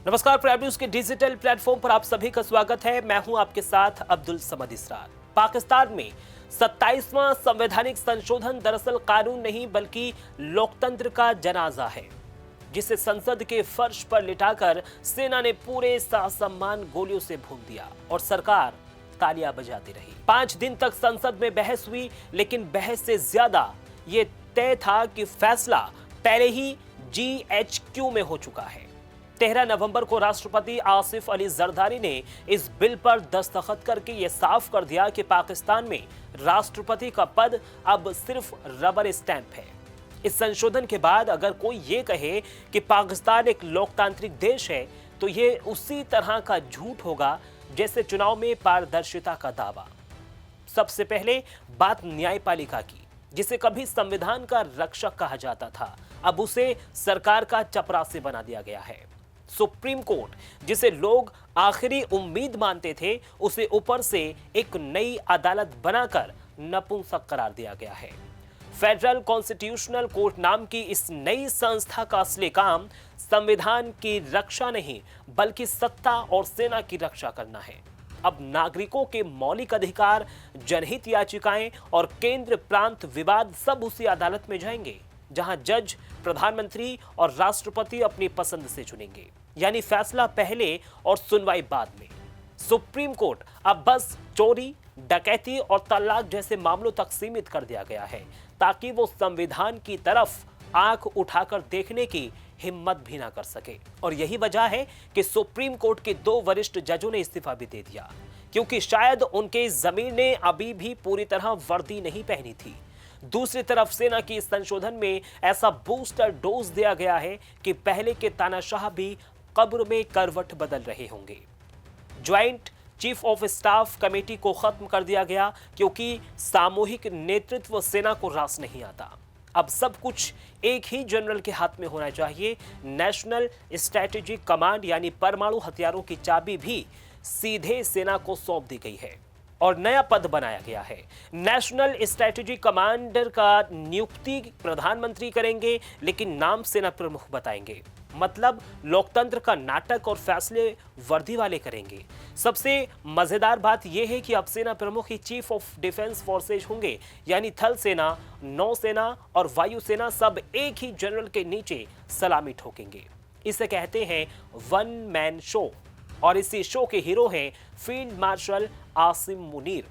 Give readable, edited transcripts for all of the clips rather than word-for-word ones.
नमस्कार, prime news के digital platform पर आप सभी का स्वागत है। मैं हूं आपके साथ अब्दुल समद इसरार। पाकिस्तान में 27वां संवैधानिक संशोधन दरअसल कानून नहीं बल्कि लोकतंत्र का जनाजा है, जिसे संसद के फर्श पर लिटाकर सेना ने पूरे सासम्मान गोलियों से भून दिया और सरकार तालियां बजाती रही। 5 दिन तक संसद में बहस हुई, लेकिन बहस से ज्यादा ये तय था कि फैसला पहले ही GHQ में हो चुका है। 13 नवंबर को राष्ट्रपति आसिफ अली जरदारी ने इस बिल पर दस्तखत करके यह साफ कर दिया कि पाकिस्तान में राष्ट्रपति का पद अब सिर्फ रबर स्टैंप है। इस संशोधन के बाद अगर कोई ये कहे कि पाकिस्तान एक लोकतांत्रिक देश है, तो ये उसी तरह का झूठ होगा जैसे चुनाव में पारदर्शिता का दावा। सबसे पहले बात न्यायपालिका की, जिसे कभी संविधान का रक्षक कहा जाता था, अब उसे सरकार का चपरासी बना दिया गया है। सुप्रीम कोर्ट, जिसे लोग आखिरी उम्मीद मानते थे, उसे ऊपर से एक नई अदालत बनाकर नपुंसक करार दिया गया है। फेडरल कॉन्स्टिट्यूशनल कोर्ट नाम की इस नई संस्था का असली काम संविधान की रक्षा नहीं बल्कि सत्ता और सेना की रक्षा करना है। अब नागरिकों के मौलिक अधिकार, जनहित याचिकाएं और केंद्र प्रांत विवाद सब उसी अदालत में जाएंगे, जहां जज प्रधानमंत्री और राष्ट्रपति अपनी पसंद से चुनेंगे, यानी फैसला पहले और सुनवाई बाद में। सुप्रीम कोर्ट अब बस चोरी, डकैती और तलाक जैसे मामलों तक सीमित कर दिया गया है, ताकि वो संविधान की तरफ आंख उठाकर देखने की हिम्मत भी ना कर सके। और यही वजह है कि सुप्रीम कोर्ट के 2 वरिष्ठ जजों ने इस्तीफा भी दे दिया, क्योंकि शायद उनके जमीर ने अभी भी पूरी तरह वर्दी नहीं पहनी थी। दूसरी तरफ सेना की इस संशोधन में ऐसा बूस्टर डोज दिया गया है कि पहले के तानाशाह भी कब्र में करवट बदल रहे होंगे। Joint chief of staff committee को खत्म कर दिया गया, क्योंकि सामूहिक नेतृत्व सेना को रास नहीं आता। अब सब कुछ एक ही जनरल के हाथ में होना चाहिए। नेशनल स्ट्रेटेजिक कमांड यानी परमाणु हथियारों की चाबी भी सीधे सेना को सौंप दी गई है और नया पद बनाया गया है। नेशनल स्ट्रेटेजिक कमांडर का नियुक्ति प्रधानमंत्री करेंगे, लेकिन नाम सेना प्रमुख बताएंगे। मतलब लोकतंत्र का नाटक और फैसले वर्दी वाले करेंगे। सबसे मजेदार बात यह है कि अब सेना प्रमुख ही चीफ ऑफ डिफेंस फोर्सेज होंगे, यानी थल सेना, नौसेना और वायुसेना सब एक ही जनरल के नीचे सलामी ठोकेंगे। इसे कहते हैं वन मैन शो, और इसी शो के हीरो हैं फील्ड मार्शल आसिम मुनीर,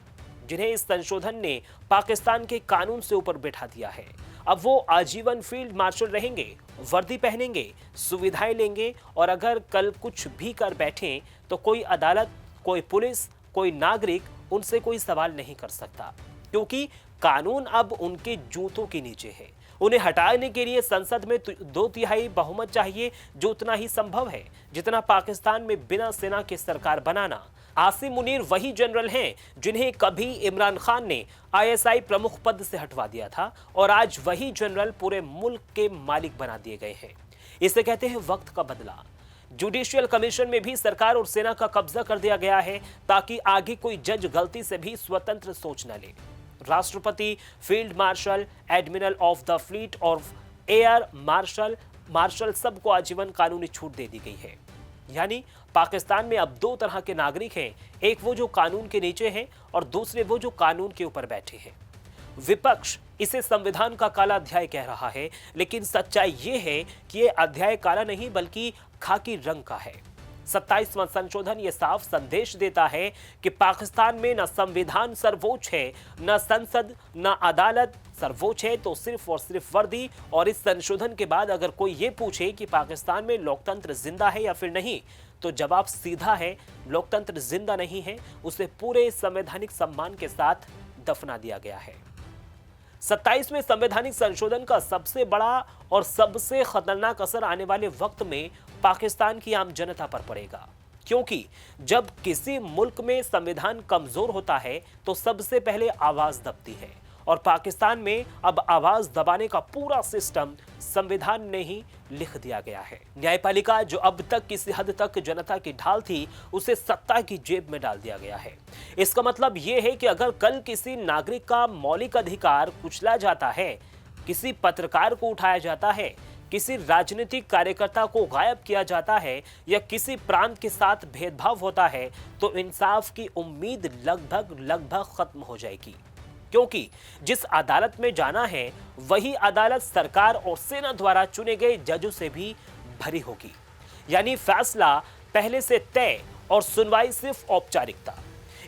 जिन्हें इस संशोधन ने पाकिस्तान के कानून से ऊपर बैठा दिया है। अब वो आजीवन फील्ड मार्शल रहेंगे, वर्दी पहनेंगे, सुविधाएं लेंगे, और अगर कल कुछ भी कर बैठे तो कोई अदालत, कोई पुलिस, कोई नागरिक उनसे कोई सवाल नहीं कर सकता, क्योंकि कानून अब उनके जूतों के नीचे है। उन्हें हटाने के लिए संसद में 2/3 बहुमत चाहिए, जो उतना ही संभव है जितना पाकिस्तान में बिना सेना के सरकार बनाना। आसिम मुनीर वही जनरल हैं जिन्हें कभी इमरान खान ने ISI प्रमुख पद से हटवा दिया था, और आज वही जनरल पूरे मुल्क के मालिक बना दिए गए हैं। इसे कहते हैं वक्त का बदला। जुडिशियल कमीशन में भी सरकार और सेना का कब्जा कर दिया गया है, ताकि आगे कोई जज गलती से भी स्वतंत्र सोच न ले। राष्ट्रपति, field marshal, admiral of the fleet और एयर मार्शल सबको आजीवन कानूनी छूट दे दी गई है। यानी पाकिस्तान में अब 2 तरह के नागरिक हैं, एक वो जो कानून के नीचे हैं और दूसरे वो जो कानून के ऊपर बैठे हैं। विपक्ष इसे संविधान का काला अध्याय कह रहा है, लेकिन सच्चाई ये है कि ये अध्याय काला नहीं बल्कि खाकी रंग का है। 27वां संशोधन ये साफ संदेश देता है कि पाकिस्तान में न संविधान सर्वोच्च है, न संसद, न अदालत सर्वोच्च है, तो सिर्फ और सिर्फ वर्दी। और इस संशोधन के बाद अगर कोई ये पूछे कि पाकिस्तान में लोकतंत्र जिंदा है या फिर नहीं, तो जवाब सीधा है, लोकतंत्र जिंदा नहीं है, उसे पूरे संवैधानिक सम्मान के साथ दफना दिया गया है। 27वें संवैधानिक संशोधन का सबसे बड़ा और सबसे खतरनाक असर आने वाले वक्त में पाकिस्तान की आम जनता पर पड़ेगा, क्योंकि जब किसी मुल्क में संविधान कमजोर होता है तो सबसे पहले आवाज दबती है, और पाकिस्तान में अब आवाज दबाने का पूरा सिस्टम संविधान ने ही लिख दिया गया है। न्यायपालिका, जो अब तक किसी हद तक जनता की ढाल थी, उसे सत्ता की जेब में डाल दिया गया है। इसका मतलब यह है कि अगर कल किसी नागरिक का मौलिक अधिकार कुचला जाता है, किसी पत्रकार को उठाया जाता है, किसी राजनीतिक कार्यकर्ता को गायब किया जाता है या किसी प्रांत के साथ भेदभाव होता है तो इंसाफ की उम्मीद लगभग खत्म हो जाएगी, क्योंकि जिस अदालत में जाना है वही अदालत सरकार और सेना द्वारा चुने गए जजों से भी भरी होगी। यानी फैसला पहले से तय और सुनवाई सिर्फ औपचारिकता।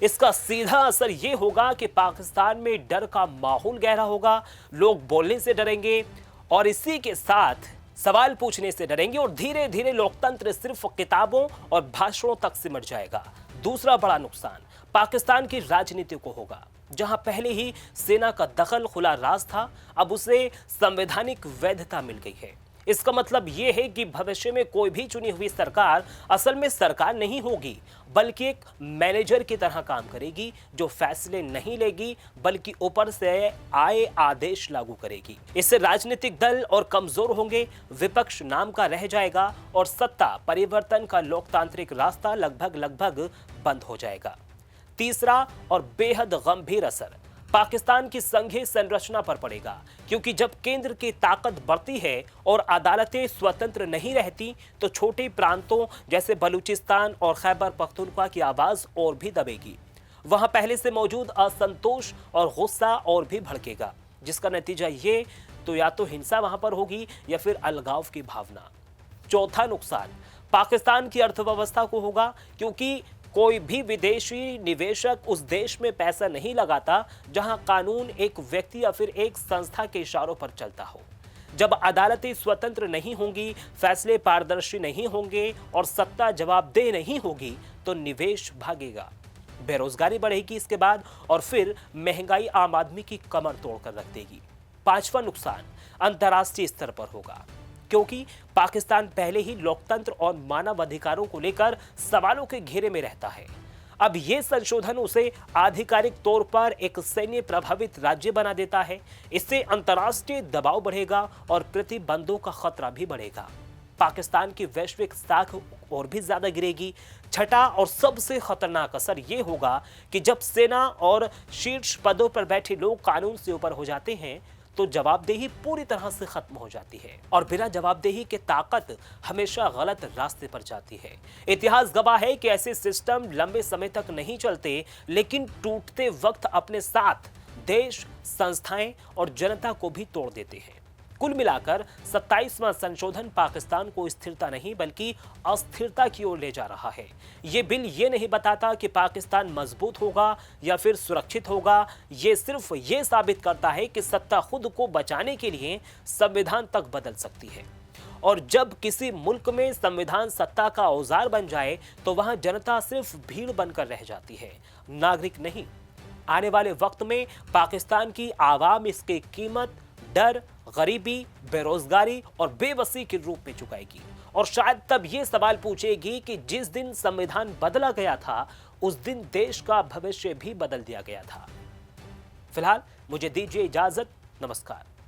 इसका सीधा असर यह होगा कि पाकिस्तान में डर का माहौल गहरा होगा, लोग बोलने से डरेंगे और इसी के साथ सवाल पूछने से डरेंगे और धीरे धीरे लोकतंत्र सिर्फ किताबों और भाषणों तक सिमट जाएगा। दूसरा बड़ा नुकसान पाकिस्तान की राजनीति को होगा। जहां पहले ही सेना का दखल खुला राज था, अब उसे संवैधानिक वैधता मिल गई है। इसका मतलब यह है कि भविष्य में कोई भी चुनी हुई सरकार असल में सरकार नहीं होगी, बल्कि एक मैनेजर की तरह काम करेगी, जो फैसले नहीं लेगी बल्कि ऊपर से आए आदेश लागू करेगी। इससे राजनीतिक दल और कमजोर होंगे, विपक्ष नाम का रह जाएगा और सत्ता परिवर्तन का लोकतांत्रिक रास्ता लगभग बंद हो जाएगा। तीसरा और बेहद गंभीर असर पाकिस्तान की संघीय संरचना पर पड़ेगा, क्योंकि जब केंद्र की ताकत बढ़ती है और अदालतें स्वतंत्र नहीं रहती तो छोटे प्रांतों जैसे बलूचिस्तान और खैबर पख्तूनख्वा की आवाज और भी दबेगी। वहां पहले से मौजूद असंतोष और गुस्सा और भी भड़केगा, जिसका नतीजा ये तो या तो हिंसा वहां पर होगी या फिर अलगाव की भावना। चौथा नुकसान पाकिस्तान की अर्थव्यवस्था को होगा, क्योंकि कोई भी विदेशी निवेशक उस देश में पैसा नहीं लगाता जहां कानून एक व्यक्ति या फिर एक संस्था के इशारों पर चलता हो। जब अदालतें स्वतंत्र नहीं होंगी, फैसले पारदर्शी नहीं होंगे और सत्ता जवाबदेह नहीं होगी तो निवेश भागेगा, बेरोजगारी बढ़ेगी इसके बाद, और फिर महंगाई आम आदमी की कमर तोड़कर रख देगी। पांचवा नुकसान अंतर्राष्ट्रीय स्तर पर होगा, क्योंकि पाकिस्तान पहले ही लोकतंत्र और मानव अधिकारों को लेकर सवालों के घेरे में रहता है। अब यह संशोधन उसे आधिकारिक तौर पर एक सैन्य प्रभावित राज्य बना देता है। इससे अंतर्राष्ट्रीय दबाव बढ़ेगा और प्रतिबंधों का खतरा भी बढ़ेगा। पाकिस्तान की वैश्विक साख और भी ज्यादा गिरेगी। छठा और सबसे खतरनाक असर यह होगा कि जब सेना और शीर्ष पदों पर बैठे लोग कानून से ऊपर हो जाते हैं तो जवाबदेही पूरी तरह से खत्म हो जाती है, और बिना जवाबदेही के ताकत हमेशा गलत रास्ते पर जाती है। इतिहास गवाह है कि ऐसे सिस्टम लंबे समय तक नहीं चलते, लेकिन टूटते वक्त अपने साथ देश, संस्थाएं और जनता को भी तोड़ देते हैं। कुल मिलाकर 27वां संशोधन पाकिस्तान को स्थिरता नहीं बल्कि अस्थिरता की ओर ले जा रहा है। ये बिल ये नहीं बताता कि पाकिस्तान मजबूत होगा या फिर सुरक्षित होगा। ये सिर्फ ये साबित करता है कि सत्ता खुद को बचाने के लिए संविधान तक बदल सकती है, और जब किसी मुल्क में संविधान सत्ता का औजार बन जाए तो वहां जनता सिर्फ भीड़ बनकर रह जाती है, नागरिक नहीं। आने वाले वक्त में पाकिस्तान की आवाम इसकी कीमत डर, गरीबी, बेरोजगारी और बेबसी के रूप में चुकाएगी, और शायद तब यह सवाल पूछेगी कि जिस दिन संविधान बदला गया था उस दिन देश का भविष्य भी बदल दिया गया था। फिलहाल मुझे दीजिए इजाजत, नमस्कार।